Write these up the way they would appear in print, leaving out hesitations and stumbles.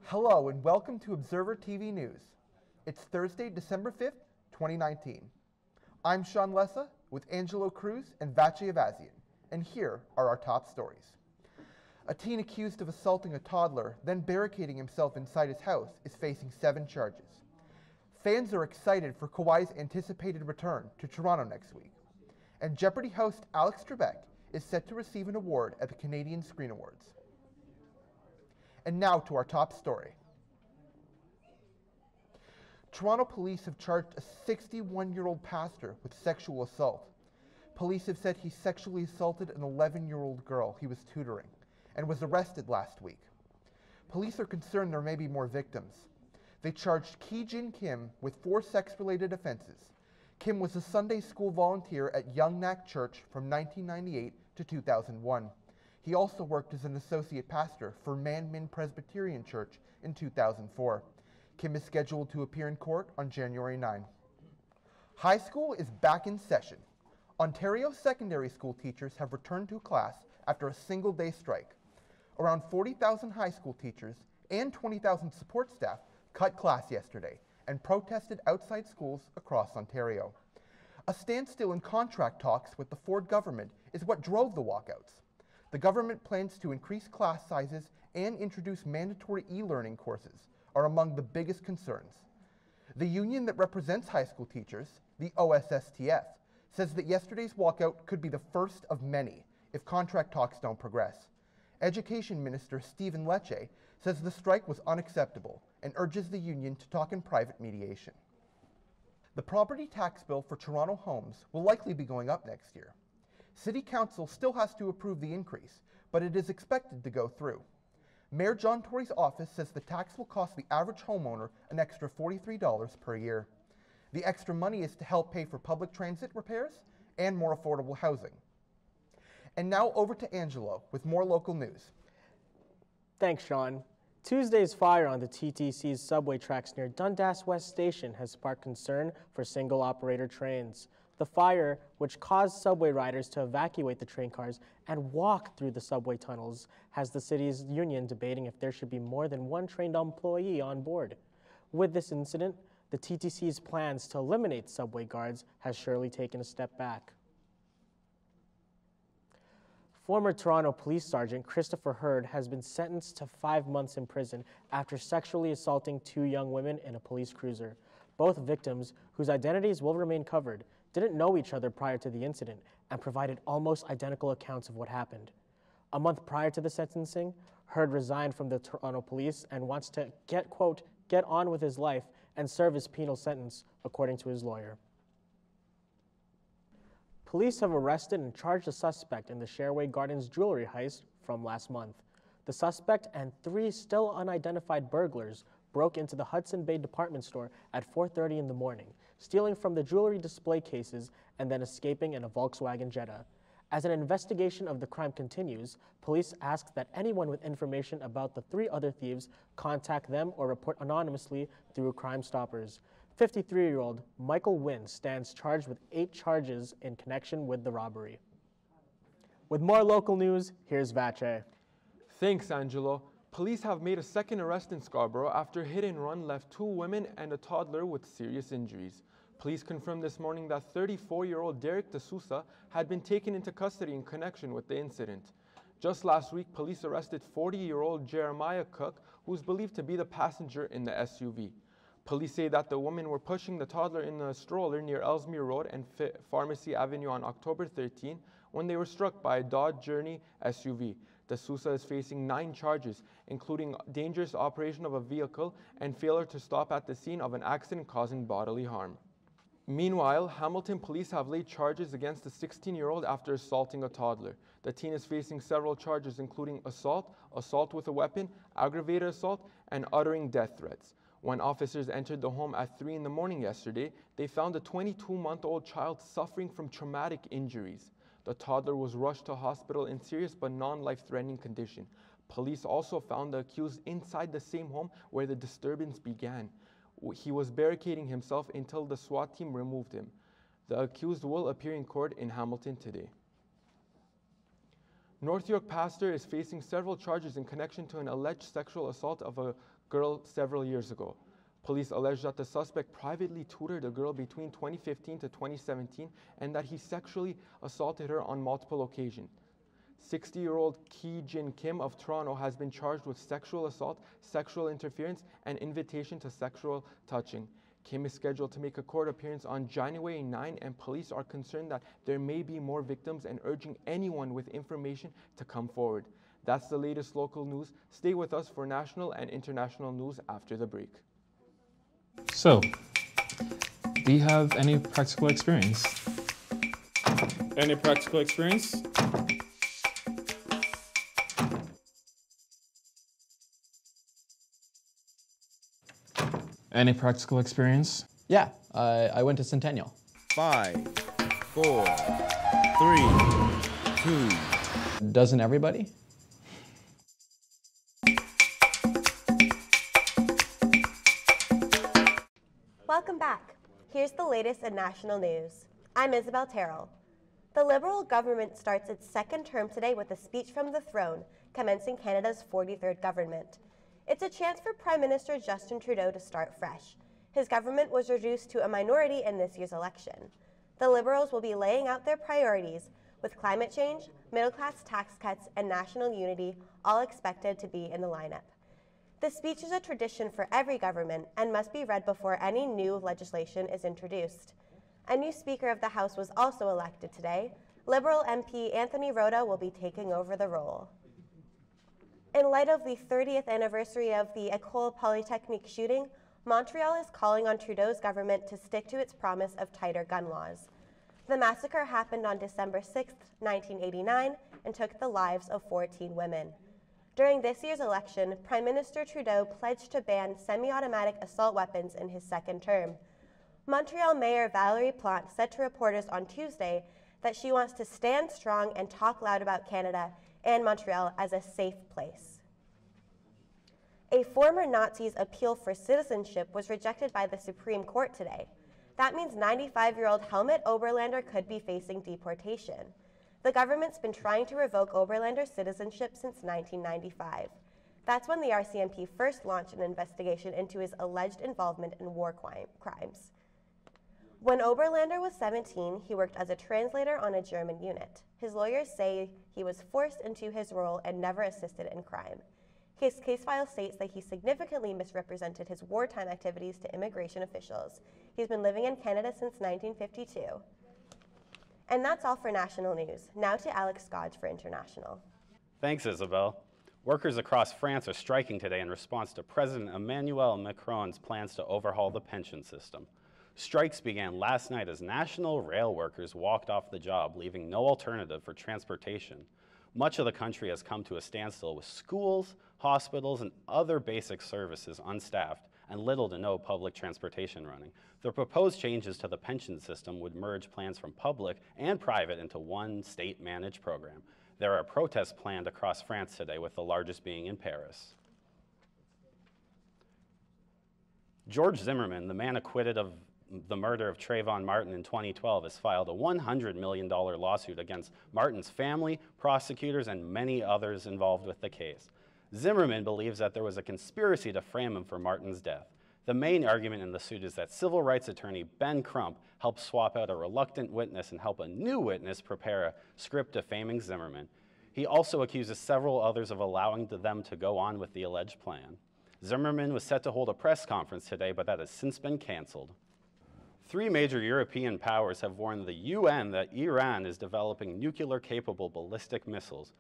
Hello and welcome to Observer TV News. It's Thursday, December 5th, 2019. I'm Sean Leca with Angelo Cruz and Vatche Ayvazian, and here are our top stories. A teen accused of assaulting a toddler, then barricading himself inside his house, is facing 7 charges. Fans are excited for Kawhi's anticipated return to Toronto next week. And Jeopardy host Alex Trebek is set to receive an award at the Canadian Screen Awards. And now to our top story. Toronto police have charged a 61-year-old pastor with sexual assault. Police have said he sexually assaulted an 11-year-old girl he was tutoring and was arrested last week. Police are concerned there may be more victims. They charged Ki-Jin Kim with 4 sex-related offenses. Kim was a Sunday school volunteer at Young Nak Church from 1998 to 2001. He also worked as an associate pastor for Man Min Presbyterian Church in 2004. Kim is scheduled to appear in court on January 9. High school is back in session. Ontario secondary school teachers have returned to class after a single-day strike. Around 40,000 high school teachers and 20,000 support staff cut class yesterday and protested outside schools across Ontario. A standstill in contract talks with the Ford government is what drove the walkouts. The government plans to increase class sizes and introduce mandatory e-learning courses are among the biggest concerns. The union that represents high school teachers, the OSSTF, says that yesterday's walkout could be the first of many if contract talks don't progress. Education Minister Stephen Leca says the strike was unacceptable and urges the union to talk in private mediation. The property tax bill for Toronto homes will likely be going up next year. City Council still has to approve the increase, but it is expected to go through. Mayor John Tory's office says the tax will cost the average homeowner an extra $43 per year. The extra money is to help pay for public transit repairs and more affordable housing. And now over to Angelo with more local news. Thanks, Sean. Tuesday's fire on the TTC's subway tracks near Dundas West Station has sparked concern for single-operator trains. The fire, which caused subway riders to evacuate the train cars and walk through the subway tunnels, has the city's union debating if there should be more than one trained employee on board. With this incident, the TTC's plans to eliminate subway guards has surely taken a step back. Former Toronto Police Sergeant Christopher Hurd has been sentenced to 5 months in prison after sexually assaulting 2 young women in a police cruiser. Both victims, whose identities will remain covered, didn't know each other prior to the incident and provided almost identical accounts of what happened. A month prior to the sentencing, Hurd resigned from the Toronto Police and wants to get on with his life and serve his penal sentence, according to his lawyer. Police have arrested and charged a suspect in the Sherway Gardens jewelry heist from last month. The suspect and 3 still unidentified burglars broke into the Hudson Bay department store at 4:30 in the morning, stealing from the jewelry display cases and then escaping in a Volkswagen Jetta. As an investigation of the crime continues, police ask that anyone with information about the 3 other thieves contact them or report anonymously through Crime Stoppers. 53-year-old Michael Wynn stands charged with 8 charges in connection with the robbery. With more local news, here's Vatche. Thanks, Angelo. Police have made a second arrest in Scarborough after a hit-and-run left 2 women and a toddler with serious injuries. Police confirmed this morning that 34-year-old Derek D'Souza had been taken into custody in connection with the incident. Just last week, police arrested 40-year-old Jeremiah Cook, who is believed to be the passenger in the SUV. Police say that the women were pushing the toddler in a stroller near Ellesmere Road and Pharmacy Avenue on October 13 when they were struck by a Dodge Journey SUV. D'Souza is facing 9 charges, including dangerous operation of a vehicle and failure to stop at the scene of an accident causing bodily harm. Meanwhile, Hamilton police have laid charges against a 16-year-old after assaulting a toddler. The teen is facing several charges, including assault, assault with a weapon, aggravated assault, and uttering death threats. When officers entered the home at 3 in the morning yesterday, they found a 22-month-old child suffering from traumatic injuries. The toddler was rushed to hospital in serious but non-life-threatening condition. Police also found the accused inside the same home where the disturbance began. He was barricading himself until the SWAT team removed him. The accused will appear in court in Hamilton today. North York pastor is facing several charges in connection to an alleged sexual assault of a girl several years ago. Police allege that the suspect privately tutored a girl between 2015 to 2017 and that he sexually assaulted her on multiple occasions. 60-year-old Ki Jin Kim of Toronto has been charged with sexual assault, sexual interference, and invitation to sexual touching. Kim is scheduled to make a court appearance on January 9, and police are concerned that there may be more victims and urging anyone with information to come forward. That's the latest local news. Stay with us for national and international news after the break. So, do you have any practical experience? Any practical experience? Any practical experience? Yeah, I went to Centennial. 5, 4, 3, 2. Doesn't everybody? Welcome back. Here's the latest in national news. I'm Isabel Terrell. The Liberal government starts its second term today with a speech from the throne, commencing Canada's 43rd government. It's a chance for Prime Minister Justin Trudeau to start fresh. His government was reduced to a minority in this year's election. The Liberals will be laying out their priorities, with climate change, middle-class tax cuts, and national unity all expected to be in the lineup. The speech is a tradition for every government and must be read before any new legislation is introduced. A new Speaker of the House was also elected today. Liberal MP Anthony Rota will be taking over the role. In light of the 30th anniversary of the École Polytechnique shooting, Montreal is calling on Trudeau's government to stick to its promise of tighter gun laws. The massacre happened on December 6, 1989, and took the lives of 14 women. During this year's election, Prime Minister Trudeau pledged to ban semi-automatic assault weapons in his second term. Montreal Mayor Valérie Plante said to reporters on Tuesday that she wants to stand strong and talk loud about Canada and Montreal as a safe place. A former Nazi's appeal for citizenship was rejected by the Supreme Court today. That means 95-year-old Helmut Oberlander could be facing deportation. The government's been trying to revoke Oberlander's citizenship since 1995. That's when the RCMP first launched an investigation into his alleged involvement in war crimes. When Oberlander was 17, he worked as a translator on a German unit. His lawyers say he was forced into his role and never assisted in crime. His case file states that he significantly misrepresented his wartime activities to immigration officials. He's been living in Canada since 1952. And that's all for national news. Now to Alex Scodge for international. Thanks, Isabel. Workers across France are striking today in response to President Emmanuel Macron's plans to overhaul the pension system. Strikes began last night as national rail workers walked off the job, leaving no alternative for transportation. Much of the country has come to a standstill with schools, hospitals, and other basic services unstaffed and little to no public transportation running. The proposed changes to the pension system would merge plans from public and private into one state-managed program. There are protests planned across France today, with the largest being in Paris. George Zimmerman, the man acquitted of the murder of Trayvon Martin in 2012, has filed a $100 million lawsuit against Martin's family, prosecutors, and many others involved with the case. Zimmerman believes that there was a conspiracy to frame him for Martin's death. The main argument in the suit is that civil rights attorney Ben Crump helped swap out a reluctant witness and help a new witness prepare a script defaming Zimmerman. He also accuses several others of allowing them to go on with the alleged plan. Zimmerman was set to hold a press conference today, but that has since been canceled. 3 major European powers have warned the UN that Iran is developing nuclear-capable ballistic missiles.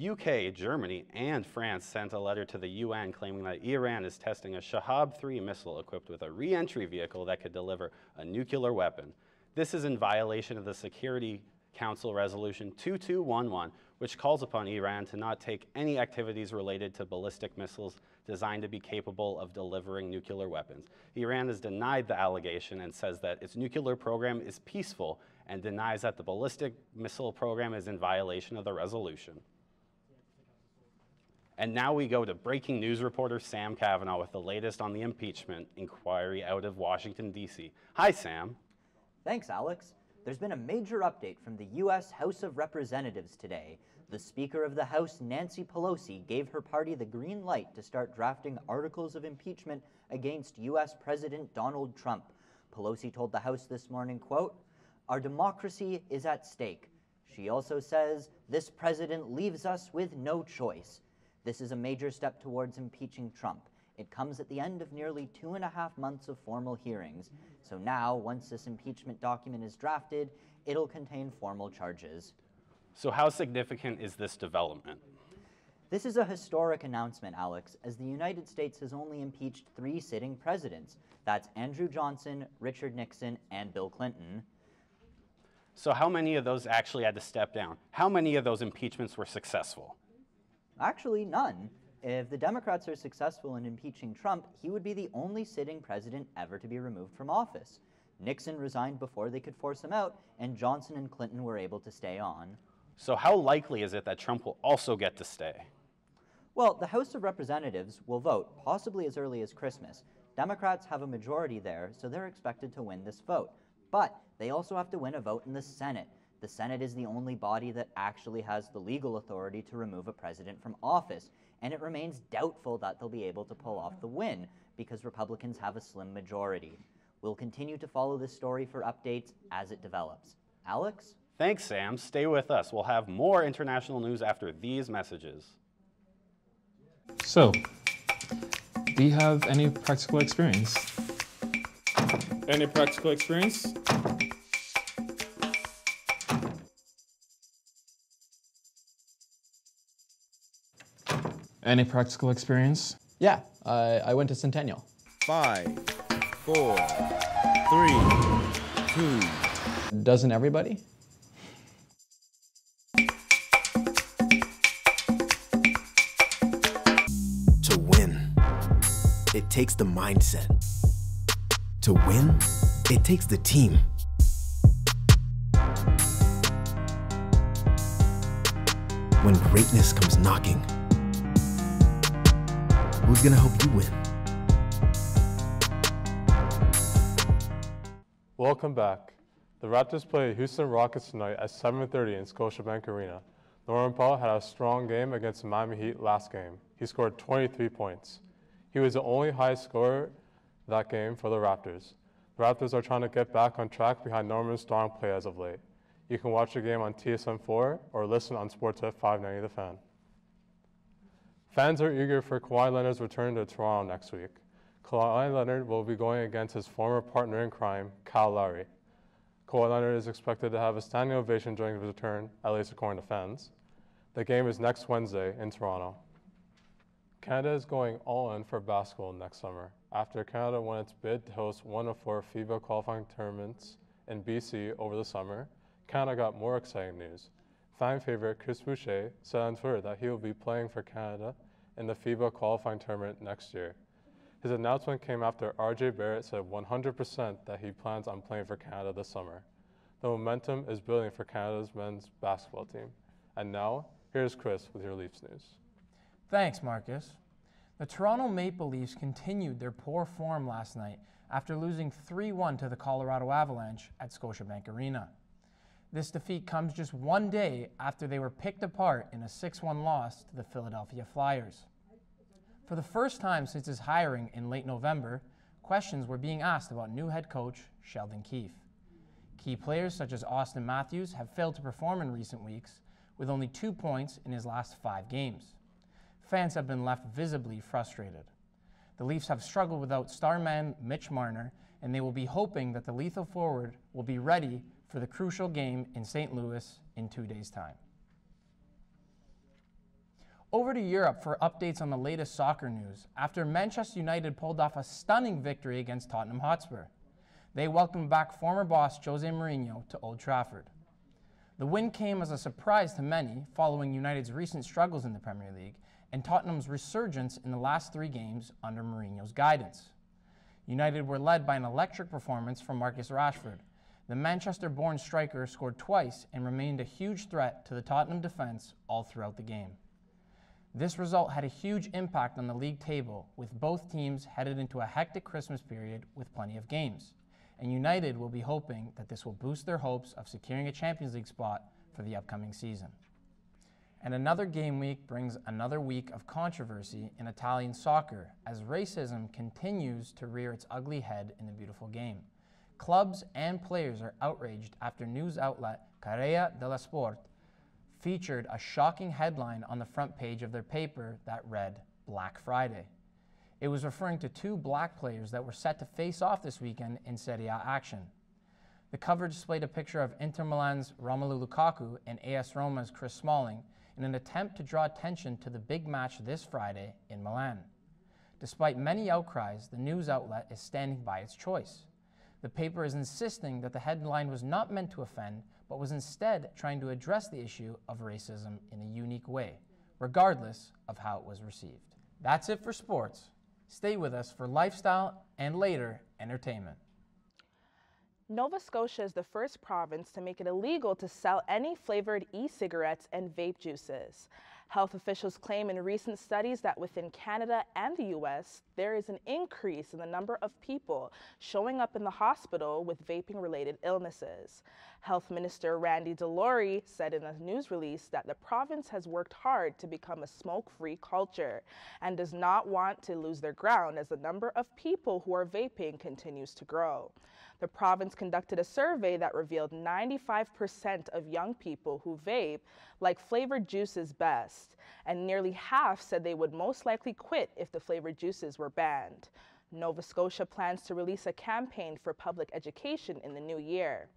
UK, Germany, and France sent a letter to the UN claiming that Iran is testing a Shahab-3 missile equipped with a re-entry vehicle that could deliver a nuclear weapon. This is in violation of the Security Council Resolution 2211, which calls upon Iran to not take any activities related to ballistic missiles designed to be capable of delivering nuclear weapons. Iran has denied the allegation and says that its nuclear program is peaceful and denies that the ballistic missile program is in violation of the resolution. And now we go to breaking news reporter Sam Cavanaugh with the latest on the impeachment inquiry out of Washington, D.C. Hi, Sam. Thanks, Alex. There's been a major update from the U.S. House of Representatives today. The Speaker of the House, Nancy Pelosi, gave her party the green light to start drafting articles of impeachment against U.S. President Donald Trump. Pelosi told the House this morning, quote, "Our democracy is at stake." She also says, "This president leaves us with no choice." This is a major step towards impeaching Trump. It comes at the end of nearly 2.5 months of formal hearings. So now, once this impeachment document is drafted, it'll contain formal charges. So how significant is this development? This is a historic announcement, Alex, as the United States has only impeached 3 sitting presidents. That's Andrew Johnson, Richard Nixon, and Bill Clinton. So how many of those actually had to step down? How many of those impeachments were successful? Actually, none. If the Democrats are successful in impeaching Trump, he would be the only sitting president ever to be removed from office. Nixon resigned before they could force him out, and Johnson and Clinton were able to stay on. So how likely is it that Trump will also get to stay? Well, the House of Representatives will vote, possibly as early as Christmas. Democrats have a majority there, so they're expected to win this vote. But they also have to win a vote in the Senate. The Senate is the only body that actually has the legal authority to remove a president from office, and it remains doubtful that they'll be able to pull off the win because Republicans have a slim majority. We'll continue to follow this story for updates as it develops. Alex? Thanks, Sam. Stay with us. We'll have more international news after these messages. So, do you have any practical experience? Any practical experience? Any practical experience? Yeah, I went to Centennial. 5, 4, 3, 2. Doesn't everybody? To win, it takes the mindset. To win, it takes the team. When greatness comes knocking, who's gonna help you win? Welcome back. The Raptors play Houston Rockets tonight at 7:30 in Scotiabank Arena. Norman Powell had a strong game against the Miami Heat last game. He scored 23 points. He was the only high scorer that game for the Raptors. The Raptors are trying to get back on track behind Norman's strong play as of late. You can watch the game on TSN4 or listen on Sportsnet 590 The Fan. Fans are eager for Kawhi Leonard's return to Toronto next week. Kawhi Leonard will be going against his former partner in crime, Kyle Lowry. Kawhi Leonard is expected to have a standing ovation during his return, at least according to fans. The game is next Wednesday in Toronto. Canada is going all in for basketball next summer. After Canada won its bid to host one of 4 FIBA qualifying tournaments in BC over the summer, Canada got more exciting news. Fan favorite Chris Boucher said on Twitter that he will be playing for Canada in the FIBA qualifying tournament next year. His announcement came after RJ Barrett said 100% that he plans on playing for Canada this summer. The momentum is building for Canada's men's basketball team. And now, here's Chris with your Leafs news. Thanks, Marcus. The Toronto Maple Leafs continued their poor form last night after losing 3-1 to the Colorado Avalanche at Scotiabank Arena. This defeat comes just one day after they were picked apart in a 6-1 loss to the Philadelphia Flyers. For the first time since his hiring in late November, questions were being asked about new head coach Sheldon Keefe. Key players such as Austin Matthews have failed to perform in recent weeks, with only 2 points in his last 5 games. Fans have been left visibly frustrated. The Leafs have struggled without star man Mitch Marner, and they will be hoping that the lethal forward will be ready for the crucial game in St. Louis in 2 days' time. Over to Europe for updates on the latest soccer news after Manchester United pulled off a stunning victory against Tottenham Hotspur. They welcomed back former boss Jose Mourinho to Old Trafford. The win came as a surprise to many following United's recent struggles in the Premier League and Tottenham's resurgence in the last 3 games under Mourinho's guidance. United were led by an electric performance from Marcus Rashford. The Manchester-born striker scored twice and remained a huge threat to the Tottenham defense all throughout the game. This result had a huge impact on the league table, with both teams headed into a hectic Christmas period with plenty of games. And United will be hoping that this will boost their hopes of securing a Champions League spot for the upcoming season. And another game week brings another week of controversy in Italian soccer as racism continues to rear its ugly head in the beautiful game. Clubs and players are outraged after news outlet Corriere dello Sport featured a shocking headline on the front page of their paper that read, Black Friday. It was referring to two black players that were set to face off this weekend in Serie A action. The cover displayed a picture of Inter Milan's Romelu Lukaku and AS Roma's Chris Smalling in an attempt to draw attention to the big match this Friday in Milan. Despite many outcries, the news outlet is standing by its choice. The paper is insisting that the headline was not meant to offend, but was instead trying to address the issue of racism in a unique way, regardless of how it was received. That's it for sports. Stay with us for lifestyle and later, entertainment. Nova Scotia is the first province to make it illegal to sell any flavored e-cigarettes and vape juices. Health officials claim in recent studies that within Canada and the U.S., there is an increase in the number of people showing up in the hospital with vaping-related illnesses. Health Minister Randy DeLaury said in a news release that the province has worked hard to become a smoke-free culture and does not want to lose their ground as the number of people who are vaping continues to grow. The province conducted a survey that revealed 95% of young people who vape like flavored juices best, and nearly half said they would most likely quit if the flavored juices were banned. Nova Scotia plans to release a campaign for public education in the new year.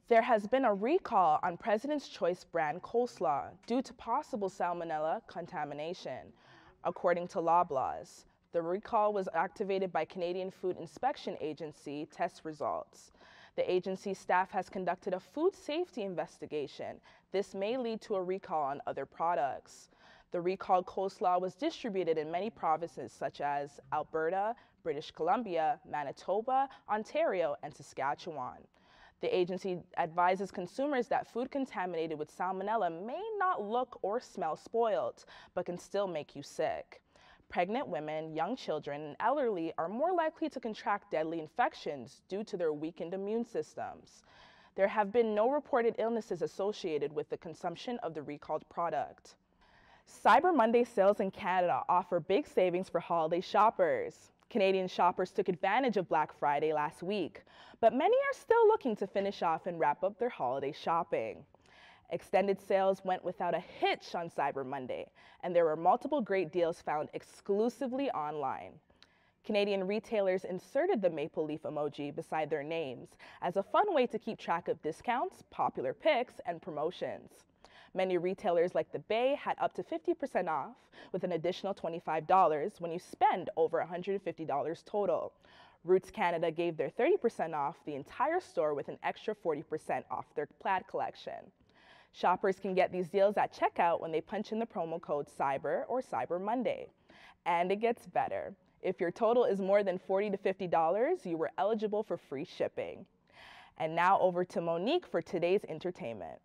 There has been a recall on President's Choice brand coleslaw due to possible salmonella contamination, according to Loblaws. The recall was activated by Canadian Food Inspection Agency test results. The agency staff has conducted a food safety investigation. This may lead to a recall on other products. The recalled coleslaw was distributed in many provinces such as Alberta, British Columbia, Manitoba, Ontario, and Saskatchewan. The agency advises consumers that food contaminated with salmonella may not look or smell spoiled, but can still make you sick. Pregnant women, young children, and elderly are more likely to contract deadly infections due to their weakened immune systems. There have been no reported illnesses associated with the consumption of the recalled product. Cyber Monday sales in Canada offer big savings for holiday shoppers. Canadian shoppers took advantage of Black Friday last week, but many are still looking to finish off and wrap up their holiday shopping. Extended sales went without a hitch on Cyber Monday, and there were multiple great deals found exclusively online. Canadian retailers inserted the maple leaf emoji beside their names as a fun way to keep track of discounts, popular picks, and promotions. Many retailers like the Bay had up to 50% off with an additional $25 when you spend over $150 total. Roots Canada gave their 30% off the entire store with an extra 40% off their plaid collection. Shoppers can get these deals at checkout when they punch in the promo code CYBER or Cyber Monday. And it gets better. If your total is more than $40 to $50, you were eligible for free shipping. And now over to Monique for today's entertainment.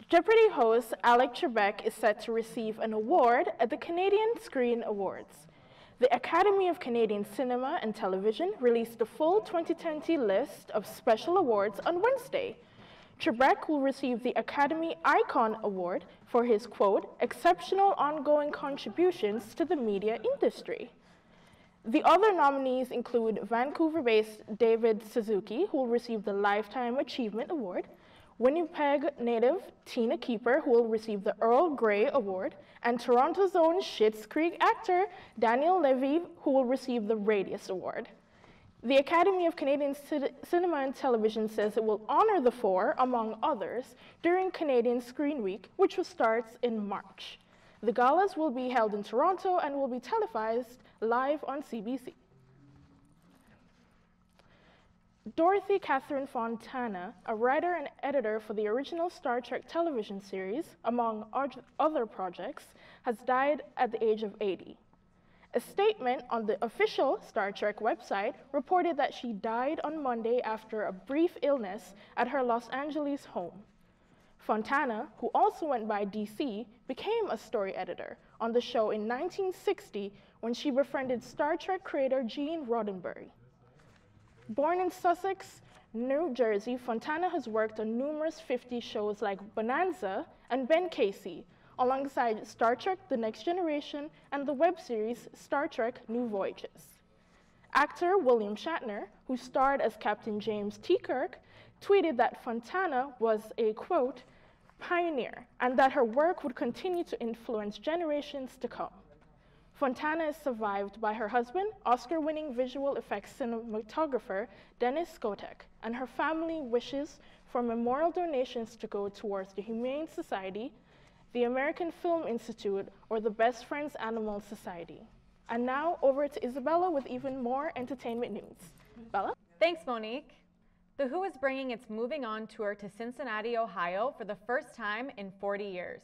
Jeopardy host Alec Trebek is set to receive an award at the Canadian Screen Awards. The Academy of Canadian Cinema and Television released the full 2020 list of special awards on Wednesday. Trebek will receive the Academy Icon Award for his, quote, exceptional ongoing contributions to the media industry. The other nominees include Vancouver-based David Suzuki, who will receive the Lifetime Achievement Award, Winnipeg native Tina Keeper, who will receive the Earl Grey Award, and Toronto's own Schitt's Creek actor Daniel Levy, who will receive the Radius Award. The Academy of Canadian Cinema and Television says it will honor the four, among others, during Canadian Screen Week, which starts in March. The galas will be held in Toronto and will be televised live on CBC. Dorothy Catherine Fontana, a writer and editor for the original Star Trek television series, among other projects, has died at the age of 80. A statement on the official Star Trek website reported that she died on Monday after a brief illness at her Los Angeles home. Fontana, who also went by DC, became a story editor on the show in 1960 when she befriended Star Trek creator Gene Roddenberry. Born in Sussex, New Jersey, Fontana has worked on numerous 50s shows like Bonanza and Ben Casey, alongside Star Trek The Next Generation and the web series Star Trek New Voyages. Actor William Shatner, who starred as Captain James T. Kirk, tweeted that Fontana was a, quote, pioneer, and that her work would continue to influence generations to come. Fontana is survived by her husband, Oscar-winning visual effects cinematographer Dennis Skotek, and her family wishes for memorial donations to go towards the Humane Society, the American Film Institute, or the Best Friends Animal Society. And now over to Isabella with even more entertainment news. Bella? Thanks, Monique. The Who is bringing its Moving On tour to Cincinnati, Ohio for the first time in 40 years.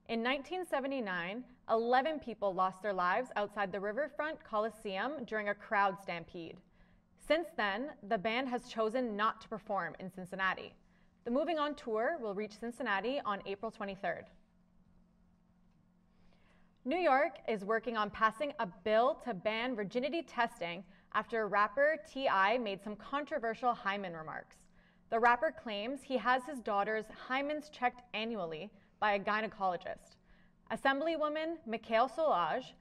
In 1979, 11 people lost their lives outside the Riverfront Coliseum during a crowd stampede. Since then, the band has chosen not to perform in Cincinnati. The Moving On tour will reach Cincinnati on April 23rd. New York is working on passing a bill to ban virginity testing after rapper T.I. made some controversial hymen remarks. The rapper claims he has his daughter's hymens checked annually by a gynecologist. Assemblywoman Mikhail Solage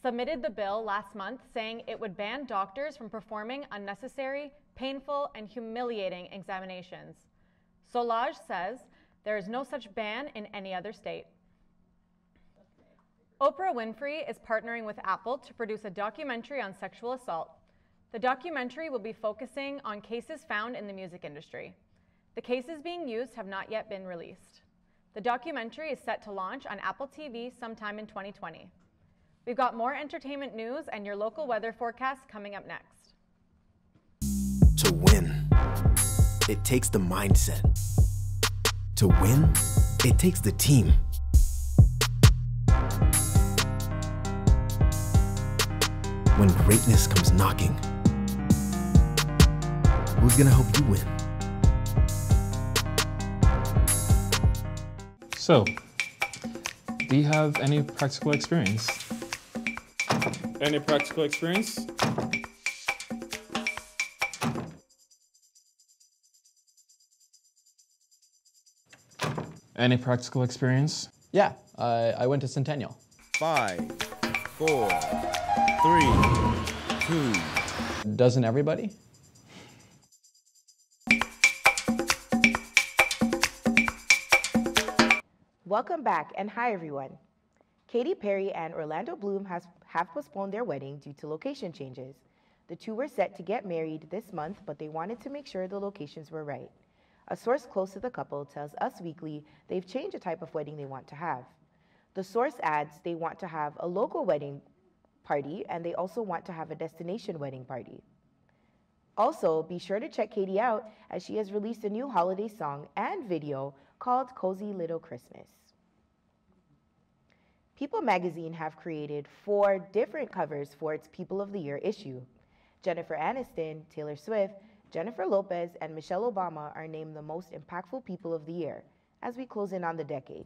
submitted the bill last month, saying it would ban doctors from performing unnecessary, painful, and humiliating examinations. Solage says there is no such ban in any other state. Oprah Winfrey is partnering with Apple to produce a documentary on sexual assault. The documentary will be focusing on cases found in the music industry. The cases being used have not yet been released. The documentary is set to launch on Apple TV sometime in 2020. We've got more entertainment news and your local weather forecast coming up next. To win, it takes the mindset. To win, it takes the team. When greatness comes knocking, who's gonna help you win? So, do you have any practical experience? Any practical experience? Any practical experience? Yeah, I went to Centennial. 5, 4, 3, 2. Doesn't everybody? Welcome back, and hi everyone. Katy Perry and Orlando Bloom have postponed their wedding due to location changes. The two were set to get married this month, but they wanted to make sure the locations were right. A source close to the couple tells Us Weekly they've changed the type of wedding they want to have. The source adds they want to have a local wedding party, and they also want to have a destination wedding party. Also, be sure to check Katy out as she has released a new holiday song and video called Cozy Little Christmas. People magazine have created 4 different covers for its People of the Year issue. Jennifer Aniston, Taylor Swift, Jennifer Lopez, and Michelle Obama are named the most impactful people of the year as we close in on the decade.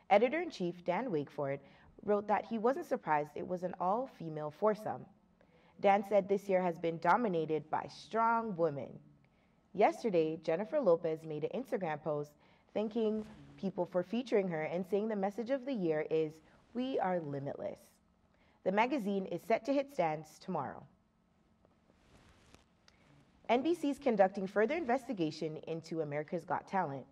Editor-in-chief Dan Wakeford wrote that he wasn't surprised it was an all-female foursome. Dan said this year has been dominated by strong women. Yesterday, Jennifer Lopez made an Instagram post thanking people for featuring her and saying the message of the year is, "We are limitless." The magazine is set to hit stands tomorrow. NBC is conducting further investigation into America's Got Talent.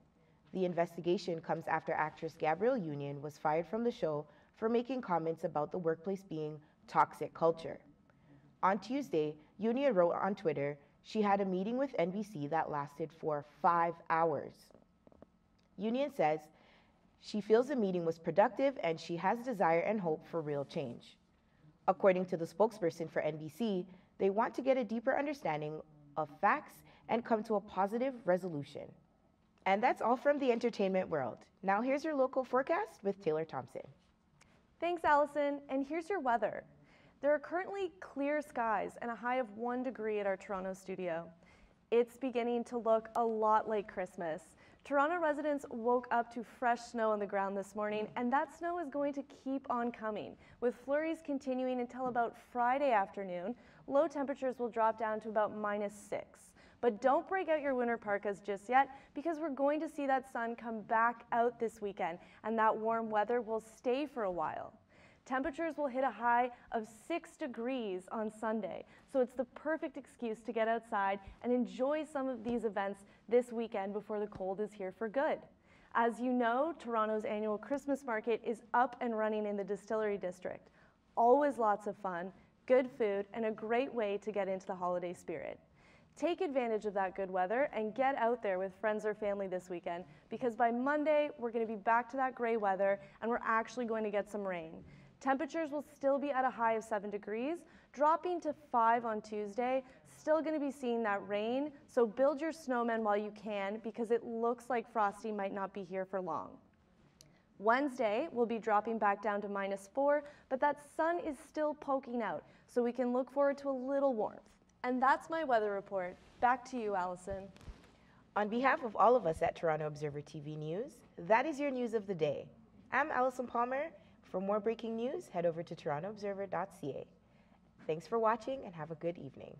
The investigation comes after actress Gabrielle Union was fired from the show for making comments about the workplace being toxic culture. On Tuesday, Union wrote on Twitter she had a meeting with NBC that lasted for 5 hours. Union says she feels the meeting was productive and she has desire and hope for real change. According to the spokesperson for NBC, they want to get a deeper understanding of facts and come to a positive resolution. And that's all from the entertainment world. Now here's your local forecast with Taylor Thompson. Thanks, Allison, and here's your weather. There are currently clear skies and a high of 1 degree at our Toronto studio. It's beginning to look a lot like Christmas. Toronto residents woke up to fresh snow on the ground this morning, and that snow is going to keep on coming, with flurries continuing until about Friday afternoon. Low temperatures will drop down to about -6. But don't break out your winter parkas just yet because we're going to see that sun come back out this weekend and that warm weather will stay for a while. Temperatures will hit a high of 6 degrees on Sunday, so it's the perfect excuse to get outside and enjoy some of these events this weekend before the cold is here for good. As you know, Toronto's annual Christmas market is up and running in the Distillery District. Always lots of fun, good food, and a great way to get into the holiday spirit. Take advantage of that good weather and get out there with friends or family this weekend because by Monday, we're going to be back to that gray weather and we're actually going to get some rain. Temperatures will still be at a high of 7 degrees, dropping to 5 on Tuesday. Still going to be seeing that rain, so build your snowmen while you can because it looks like Frosty might not be here for long. Wednesday, we'll be dropping back down to -4, but that sun is still poking out, so we can look forward to a little warmth. And that's my weather report. Back to you, Allison. On behalf of all of us at Toronto Observer TV News, that is your news of the day. I'm Allison Palmer. For more breaking news, head over to torontoobserver.ca. Thanks for watching and have a good evening.